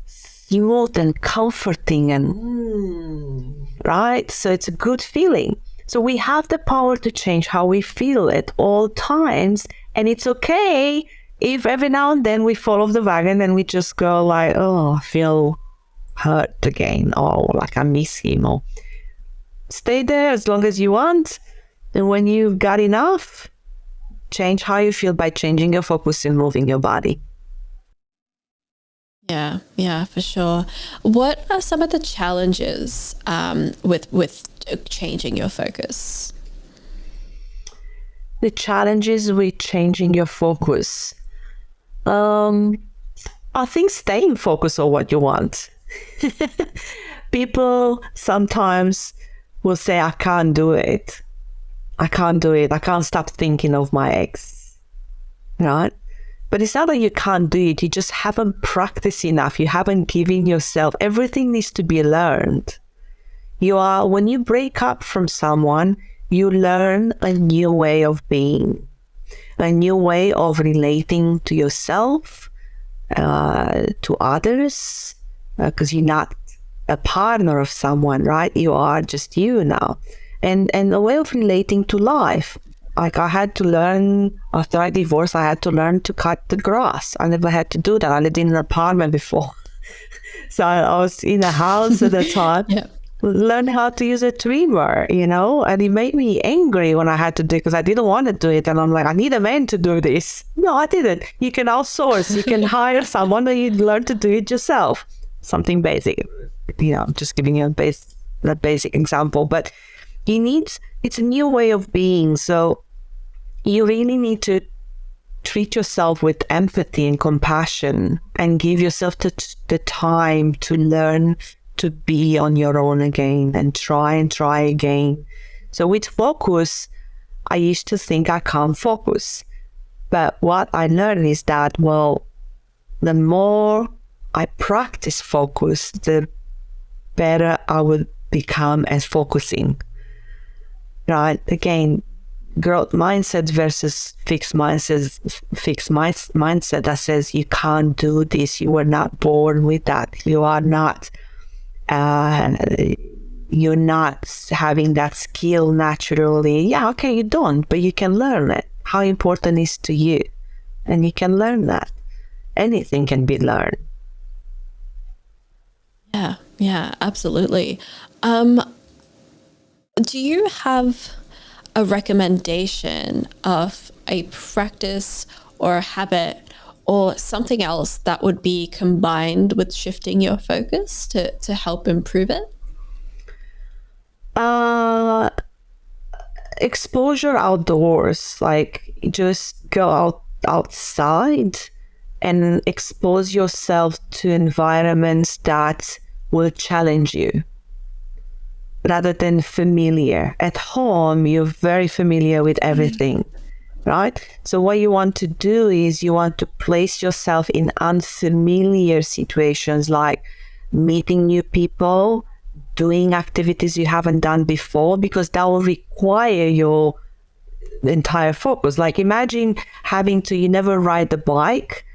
smooth and comforting and right? So it's a good feeling. So we have the power to change how we feel at all times. And it's okay if every now and then we fall off the wagon and we just go like, oh, I feel hurt again, or like I miss him, or stay there as long as you want. And when you've got enough, change how you feel by changing your focus and moving your body. Yeah, for sure. What are some of the challenges with changing your focus? The challenges with changing your focus. I think staying focused on what you want. People sometimes will say, I can't do it. I can't stop thinking of my ex, right? But it's not that you can't do it. You just haven't practiced enough. You haven't given yourself. Everything needs to be learned. When you break up from someone, you learn a new way of being, a new way of relating to yourself, to others, because you're not a partner of someone, right? You are just you now. And a way of relating to life. Like I had to learn, after I divorced, I had to learn to cut the grass. I never had to do that. I lived in an apartment before. So I was in a house at the time. Yeah. Learn how to use a trimmer, and it made me angry when I had to do it because I didn't want to do it. And I'm like, I need a man to do this. No, I didn't. You can outsource. You can hire someone and you learn to do it yourself. Something basic. I'm just giving you a basic example. But it's a new way of being. So you really need to treat yourself with empathy and compassion and give yourself the time to learn to be on your own again and try again. So with focus, I used to think I can't focus. But what I learned is that, the more I practice focus, the better I would become as focusing. Right? Again, growth mindset versus fixed mindset that says you can't do this. You were not born with that. You are not. You're not having that skill naturally. Yeah, okay, you don't, but you can learn it. How important is to you, and you can learn that. Anything can be learned. Yeah, absolutely. Do you have a recommendation of a practice or a habit or something else that would be combined with shifting your focus to help improve it? Exposure outdoors, like just go outside and expose yourself to environments that will challenge you rather than familiar. At home, you're very familiar with everything. Right? So what you want to do is you want to place yourself in unfamiliar situations, like meeting new people, doing activities you haven't done before, because that will require your entire focus. Like imagine you never ride the bike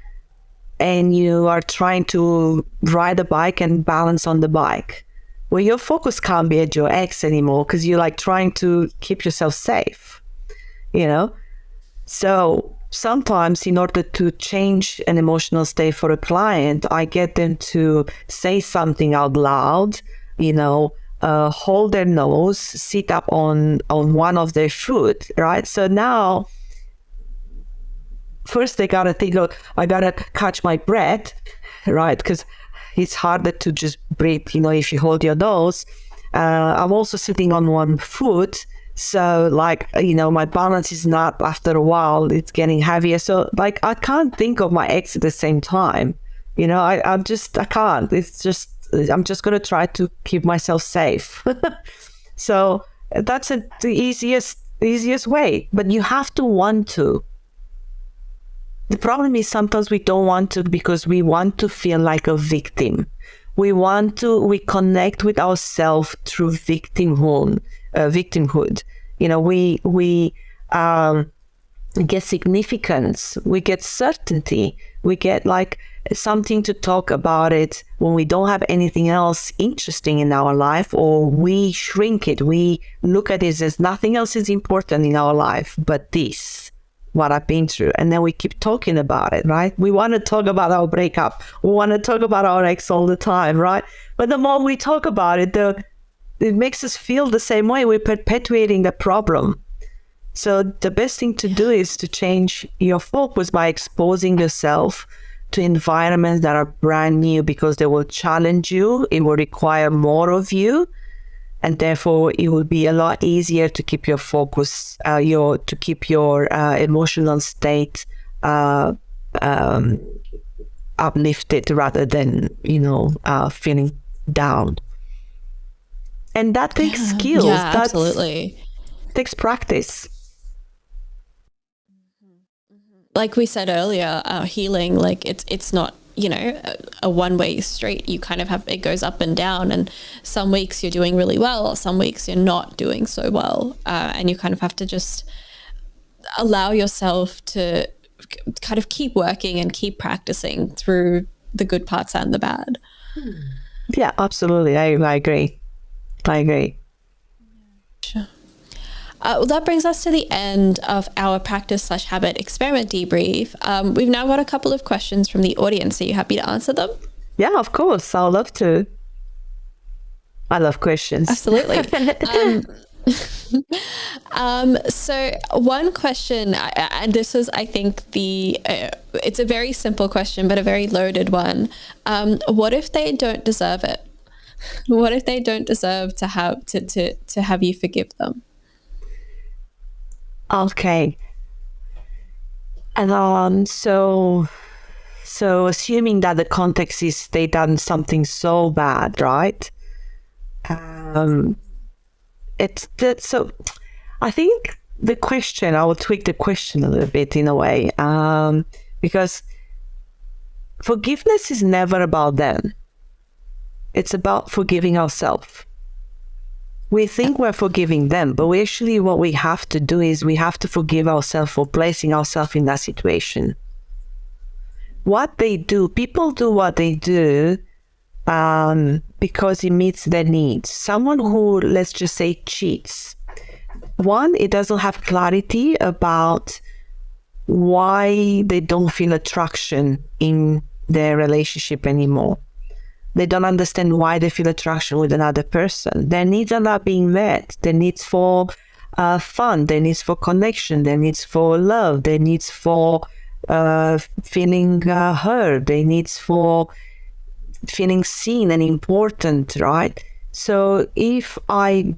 and you are trying to ride the bike and balance on the bike. Well, your focus can't be at your ex anymore because you're like trying to keep yourself safe, you know? So sometimes in order to change an emotional state for a client, I get them to say something out loud, hold their nose, sit up on one of their foot, right? So now, first they gotta think, look, I gotta catch my breath, right? Because it's harder to just breathe, if you hold your nose. I'm also sitting on one foot. So my balance is not, after a while, it's getting heavier. So I can't think of my ex at the same time. I can't. It's just, I'm just going to try to keep myself safe. So that's the easiest way, but you have to want to. The problem is sometimes we don't want to because we want to feel like a victim. We connect with ourselves through victimhood. We get significance, we get certainty, we get like something to talk about it when we don't have anything else interesting in our life, or we shrink it. We look at it as nothing else is important in our life but this, what I've been through. And then we keep talking about it, right? We want to talk about our breakup. We want to talk about our ex all the time, right? But the more we talk about it, it makes us feel the same way. We're perpetuating the problem. So the best thing to do is to change your focus by exposing yourself to environments that are brand new, because they will challenge you. It will require more of you. And therefore, it will be a lot easier to keep your focus, to keep your emotional state uplifted rather than, feeling down. And that takes skills. Yeah, absolutely. Takes practice. Like we said earlier, healing, it's not, a one-way street. You kind of it goes up and down, and some weeks you're doing really well, some weeks you're not doing so well. And you kind of have to just allow yourself to kind of keep working and keep practicing through the good parts and the bad. Yeah, absolutely. I agree. Sure. Well, that brings us to the end of our practice/habit experiment debrief. We've now got a couple of questions from the audience. Are you happy to answer them? Yeah, of course. I'd love to. I love questions. Absolutely. So one question, and this is, I think, it's a very simple question, but a very loaded one. What if they don't deserve it? What if they don't deserve to have you forgive them? Okay. And so assuming that the context is they done something so bad, right? So I think the question, I will tweak the question a little bit in a way, because forgiveness is never about them. It's about forgiving ourselves. We think we're forgiving them, but what we have to do is we have to forgive ourselves for placing ourselves in that situation. People do what they do because it meets their needs. Someone who, let's just say, cheats. One, it doesn't have clarity about why they don't feel attraction in their relationship anymore. They don't understand why they feel attraction with another person. Their needs are not being met. Their needs for fun, their needs for connection, their needs for love, their needs for feeling heard, their needs for feeling seen and important, right? So if I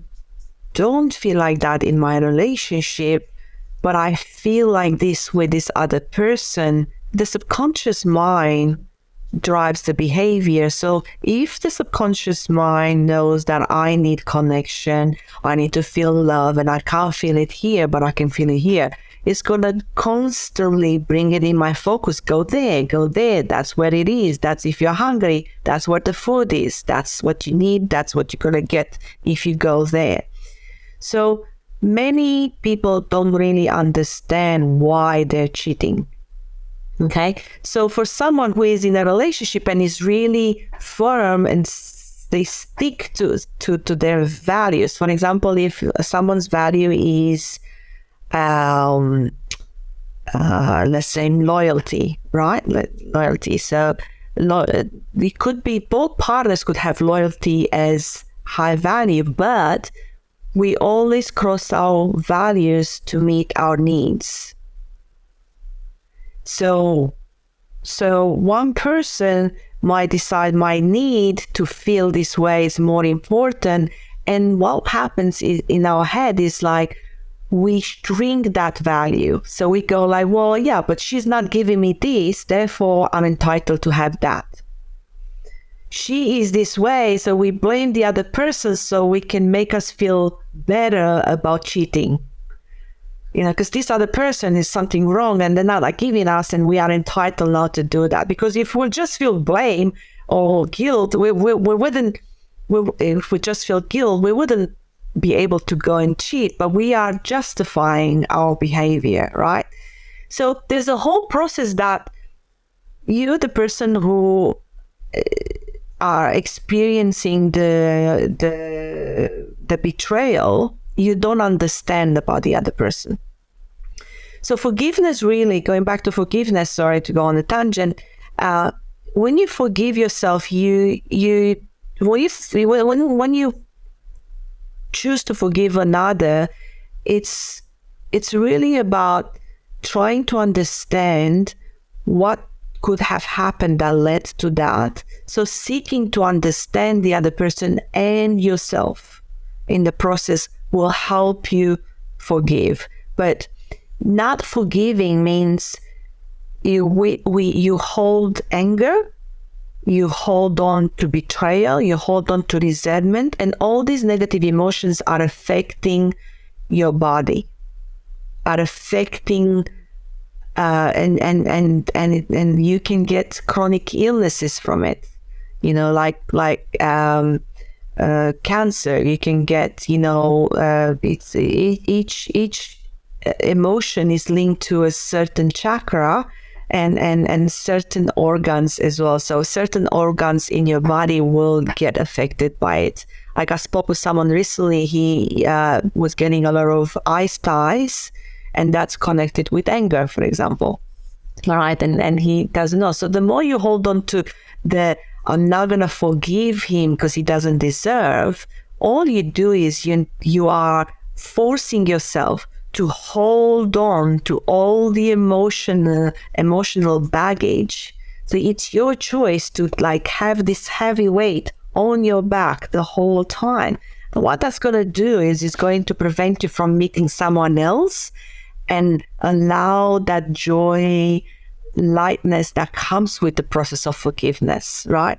don't feel like that in my relationship, but I feel like this with this other person, the subconscious mind drives the behavior. So if the subconscious mind knows that I need connection, I need to feel love, and I can't feel it here, but I can feel it here, it's going to constantly bring it in my focus. Go there, that's where it is. That's if you're hungry, that's where the food is. That's what you need, that's what you're going to get if you go there. So many people don't really understand why they're cheating. Okay, so for someone who is in a relationship and is really firm and they stick to their values. For example, if someone's value is, let's say, loyalty, right? Loyalty. So it could be both partners could have loyalty as high value, but we always cross our values to meet our needs. So one person might decide my need to feel this way is more important. And what happens in our head is like, we shrink that value. So we go like, well, yeah, but she's not giving me this, therefore I'm entitled to have that. She is this way, so we blame the other person so we can make us feel better about cheating. Because this other person is something wrong and they're not like giving us, and we are entitled not to do that. Because if we just feel blame or guilt, we wouldn't. If we just feel guilt, we wouldn't be able to go and cheat. But we are justifying our behavior, right? So there's a whole process that you, the person who are experiencing the betrayal, you don't understand about the other person. So forgiveness, really, going back to forgiveness, sorry to go on a tangent, when you forgive yourself, when you choose to forgive another, it's really about trying to understand what could have happened that led to that. So seeking to understand the other person and yourself in the process will help you forgive. But not forgiving means you hold anger, you hold on to betrayal, you hold on to resentment, and all these negative emotions are affecting your body, are affecting and you can get chronic illnesses from it. Like cancer. You can get, it's each emotion is linked to a certain chakra and certain organs as well. So certain organs in your body will get affected by it. Like I spoke with someone recently, he was getting a lot of eye ties, and that's connected with anger, for example. All right, and he doesn't know. So the more you hold on to I'm not going to forgive him because he doesn't deserve, all you do is you are forcing yourself to hold on to all the emotional baggage. So it's your choice to like have this heavy weight on your back the whole time. And what that's going to do is it's going to prevent you from meeting someone else and allow that joy, lightness that comes with the process of forgiveness, right?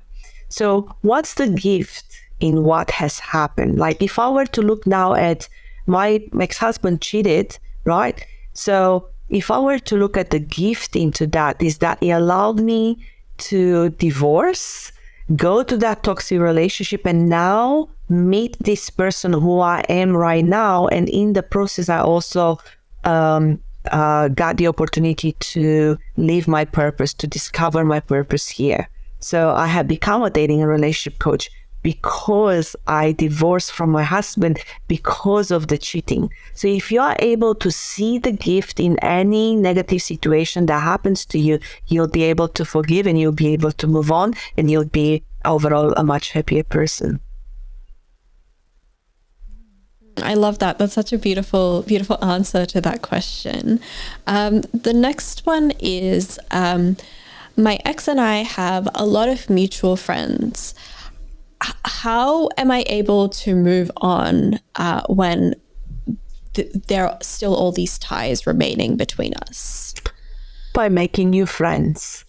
So what's the gift in what has happened? Like if I were to look now at my ex-husband cheated, right? So if I were to look at the gift into that, is that he allowed me to divorce, go to that toxic relationship, and now meet this person who I am right now. And in the process, I also got the opportunity to live my purpose, to discover my purpose here. So I have become a dating and relationship coach because I divorced from my husband because of the cheating. So if you are able to see the gift in any negative situation that happens to you, you'll be able to forgive and you'll be able to move on, and you'll be overall a much happier person. I love that. That's such a beautiful, beautiful answer to that question. The next one is, my ex and I have a lot of mutual friends. How am I able to move on when there are still all these ties remaining between us? By making new friends.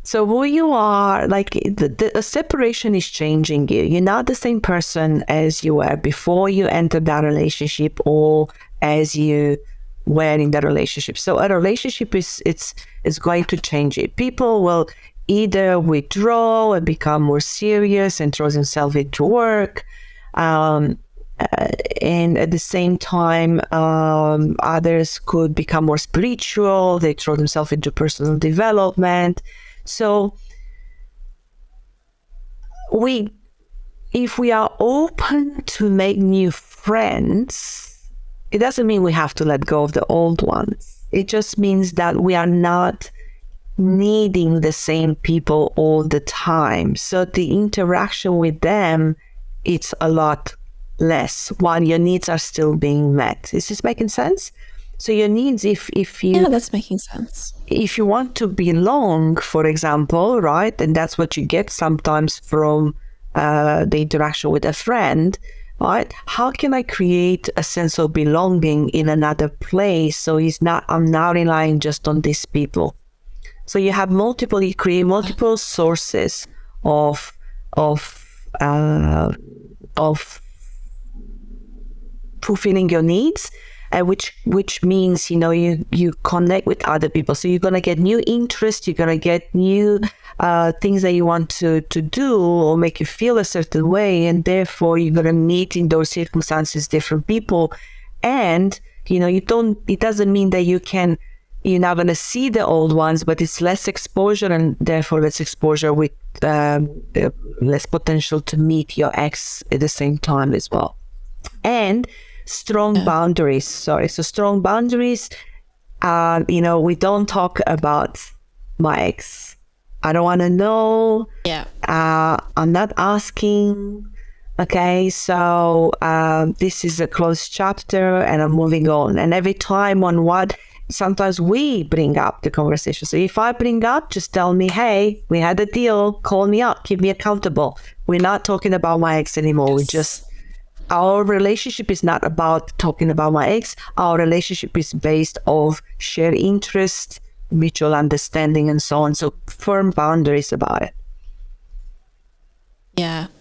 So who you are, like the separation is changing you. You're not the same person as you were before you entered that relationship or as you were in the relationship. So a relationship is going to change it. People will either withdraw and become more serious and throw themselves into work. and at the same time, others could become more spiritual. They throw themselves into personal development. So if we are open to make new friends, it doesn't mean we have to let go of the old ones. It just means that we are not needing the same people all the time. So the interaction with them, it's a lot less while your needs are still being met. Is this making sense? So your needs, if you... Yeah, that's making sense. If you want to belong, for example, right, and that's what you get sometimes from the interaction with a friend, right? How can I create a sense of belonging in another place so I'm not relying just on these people? So you create multiple sources of fulfilling your needs, which means, you connect with other people. So you're going to get new interests, you're going to get new things that you want to do or make you feel a certain way. And therefore, you're going to meet in those circumstances different people. And, it doesn't mean that you're not going to see the old ones, but it's less exposure, and therefore less exposure with less potential to meet your ex at the same time as well. And strong boundaries. So strong boundaries, we don't talk about my ex. I don't want to know. Yeah. I'm not asking. Okay, so this is a closed chapter and I'm moving on. And every time sometimes we bring up the conversation. So if I bring up, just tell me, hey, we had a deal, call me up, keep me accountable. We're not talking about my ex anymore. Yes. Our relationship is not about talking about my ex. Our relationship is based off shared interest, mutual understanding, and so on. So firm boundaries about it.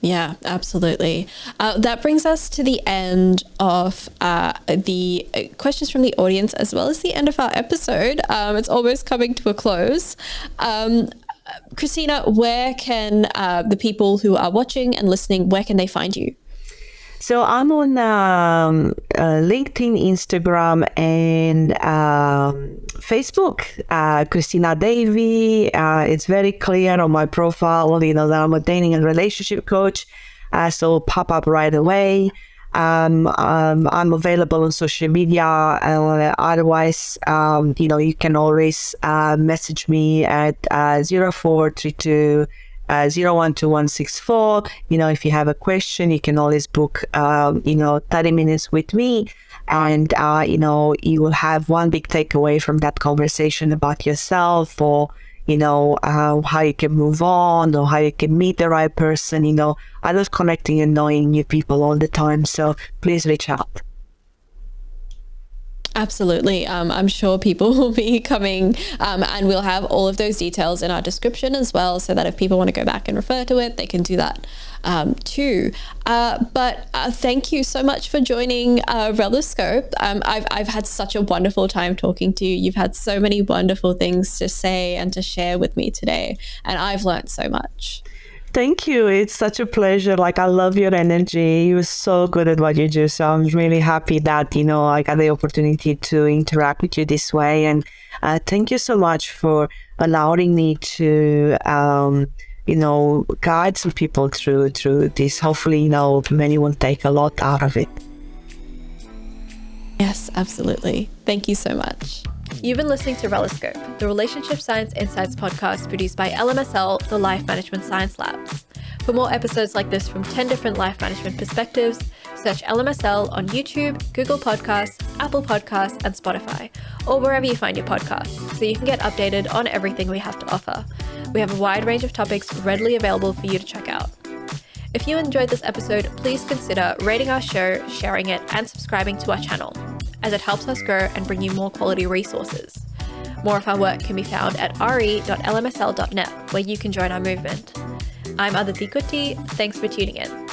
Yeah, absolutely. That brings us to the end of the questions from the audience, as well as the end of our episode. It's almost coming to a close. Cristina, where can the people who are watching and listening, where can they find you? So I'm on LinkedIn, Instagram, and Facebook. Cristina Davy. It's very clear on my profile, that I'm a dating and relationship coach. So it'll pop up right away. I'm available on social media. Otherwise, you can always message me at 0432 012164. If you have a question, you can always book 30 minutes with me, and you will have one big takeaway from that conversation about yourself, or how you can move on, or how you can meet the right person. I love connecting and knowing new people all the time, so please reach out. Absolutely. I'm sure people will be coming, and we'll have all of those details in our description as well, so that if people want to go back and refer to it, they can do that too. But thank you so much for joining Reloscope. I've had such a wonderful time talking to you. You've had so many wonderful things to say and to share with me today, and I've learned so much. Thank you. It's such a pleasure. I love your energy. You're so good at what you do. So I'm really happy that, I got the opportunity to interact with you this way. And thank you so much for allowing me to, guide some people through this. Hopefully, many will take a lot out of it. Yes, absolutely. Thank you so much. You've been listening to Reloscope, the Relationship Science Insights podcast produced by LMSL, the Life Management Science Labs. For more episodes like this from 10 different life management perspectives, search LMSL on YouTube, Google Podcasts, Apple Podcasts, and Spotify, or wherever you find your podcasts, so you can get updated on everything we have to offer. We have a wide range of topics readily available for you to check out. If you enjoyed this episode, please consider rating our show, sharing it, and subscribing to our channel, as it helps us grow and bring you more quality resources. More of our work can be found at re.lmsl.net, where you can join our movement. I'm Aditi Kutty. Thanks for tuning in.